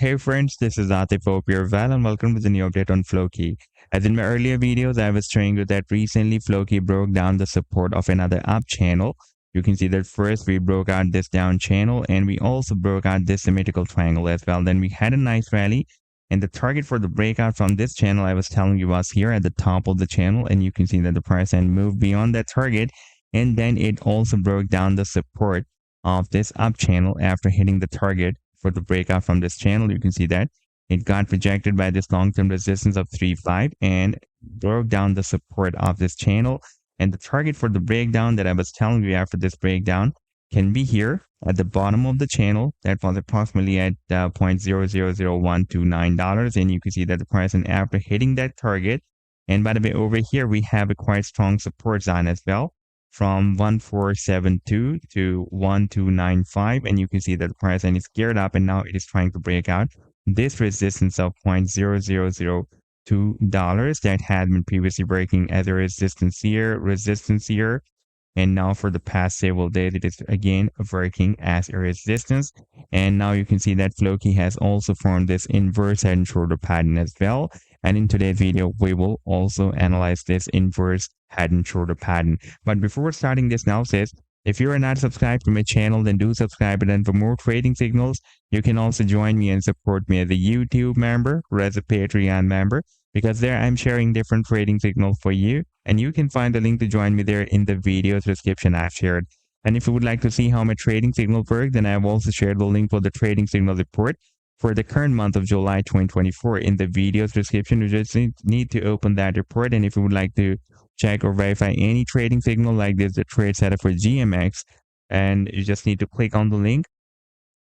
Hey friends, this is Atif Opierval and welcome to the new update on FLOKI. As in my earlier videos, I was showing you that recently FLOKI broke down the support of another up channel. You can see that first we broke out this down channel and we also broke out this symmetrical triangle as well. Then we had a nice rally and the target for the breakout from this channel I was telling you was here at the top of the channel, and you can see that the price then moved beyond that target, and then it also broke down the support of this up channel after hitting the target for the breakout from this channel. You can see that it got rejected by this long-term resistance of 3.5 and broke down the support of this channel. And the target for the breakdown that I was telling you after this breakdown can be here at the bottom of the channel. That was approximately at $0.000129, and you can see that the price, and after hitting that target, and by the way, over here we have a quite strong support zone as well, from 1472 to 1295, and you can see that the price and is geared up, and now it is trying to break out this resistance of $0.0002 that had been previously breaking as a resistance here, and now for the past several days it is again working as a resistance. And now you can see that FLOKI has also formed this inverse head and shoulder pattern as well, and in today's video we will also analyze this inverse head and shoulder pattern. But before starting this analysis, if you are not subscribed to my channel, then do subscribe, and for more trading signals you can also join me and support me as a YouTube member or as a Patreon member, because there I'm sharing different trading signals for you, and you can find the link to join me there in the video description I've shared. And if you would like to see how my trading signal works, then I've also shared the link for the trading signal report for the current month of July 2024 in the video's description. You just need to open that report, and if you would like to check or verify any trading signal like this, the trade setup for GMX, and you just need to click on the link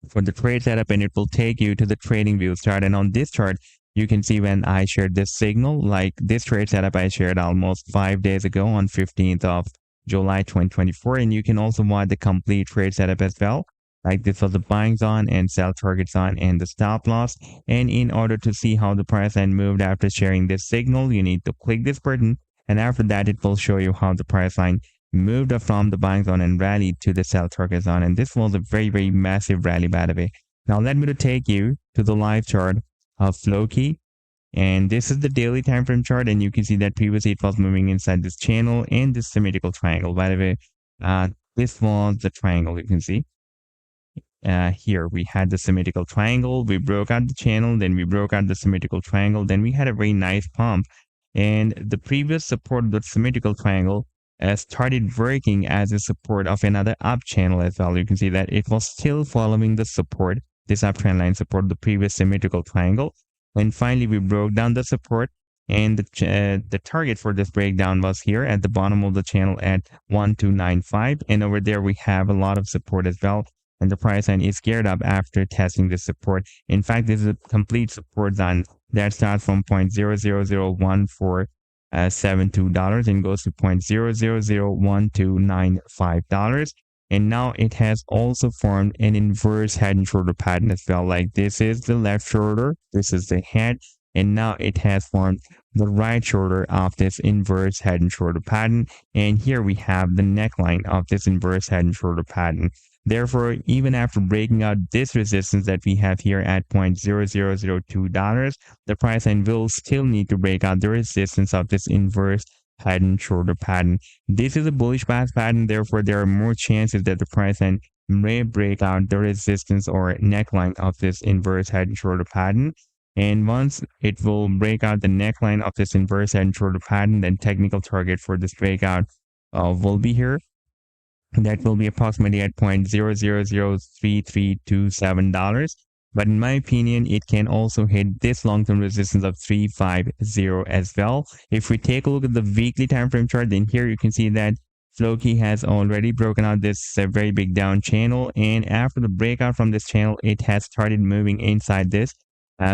for the trade setup and it will take you to the trading view chart. And on this chart you can see when I shared this signal, like this trade setup I shared almost 5 days ago on 15th of July 2024, and you can also watch the complete trade setup as well. Like this was the buying zone and sell target zone and the stop loss. And in order to see how the price line moved after sharing this signal, you need to click this button, and after that it will show you how the price line moved up from the buying zone and rallied to the sell target zone. And this was a very massive rally, by the way. Now let me to take you to the live chart of FLOKI, and this is the daily time frame chart, and you can see that previously it was moving inside this channel and this symmetrical triangle. By the way, this was the triangle. You can see here we had the symmetrical triangle, we broke out the channel, then we broke out the symmetrical triangle, then we had a very nice pump, and the previous support of the symmetrical triangle started working as a support of another up channel as well. You can see that it was still following the support, this uptrend line support, the previous symmetrical triangle, and finally we broke down the support, and the target for this breakdown was here at the bottom of the channel at 1295, and over there we have a lot of support as well, and the price line is geared up after testing this support. In fact, this is a complete support zone that starts from $0.001472 and goes to $0.001295. And now it has also formed an inverse head and shoulder pattern as well. Like this is the left shoulder, this is the head, and now it has formed the right shoulder of this inverse head and shoulder pattern. And here we have the neckline of this inverse head and shoulder pattern. Therefore, even after breaking out this resistance that we have here at $0.0002, the price line will still need to break out the resistance of this inverse head and shoulder pattern. This is a bullish path pattern, therefore there are more chances that the price line may break out the resistance or neckline of this inverse head and shoulder pattern. And once it will break out the neckline of this inverse head and shoulder pattern, then technical target for this breakout will be here. That will be approximately at $0.003327. But in my opinion, it can also hit this long-term resistance of 350 as well. If we take a look at the weekly time frame chart, then here you can see that FLOKI has already broken out this very big down channel, and after the breakout from this channel, it has started moving inside this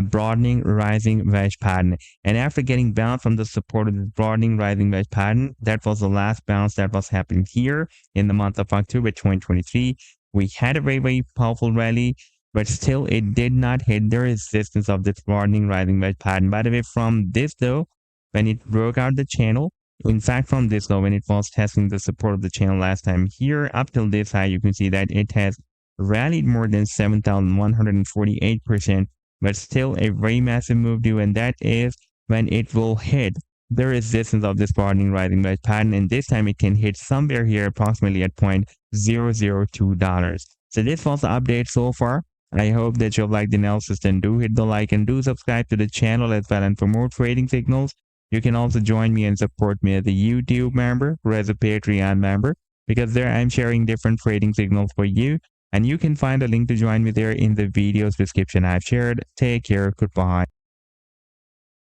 broadening rising wedge pattern. And after getting bounced from the support of the broadening rising wedge pattern, that was the last bounce that was happening here in the month of October 2023. We had a very powerful rally, but still it did not hit the resistance of this broadening rising wedge pattern. By the way, from this though, when it broke out the channel, in fact from this though, when it was testing the support of the channel last time here up till this high, you can see that it has rallied more than 7,148%. but still a very massive move due, and that is when it will hit the resistance of this bottom rising wedge pattern, and this time it can hit somewhere here approximately at $0.002. So this was the update so far. I hope that you've liked the analysis. Then do hit the like and do subscribe to the channel as well. And for more trading signals, you can also join me and support me as a YouTube member or as a Patreon member, because there I'm sharing different trading signals for you. And you can find a link to join me there in the video's description I've shared. Take care. Goodbye.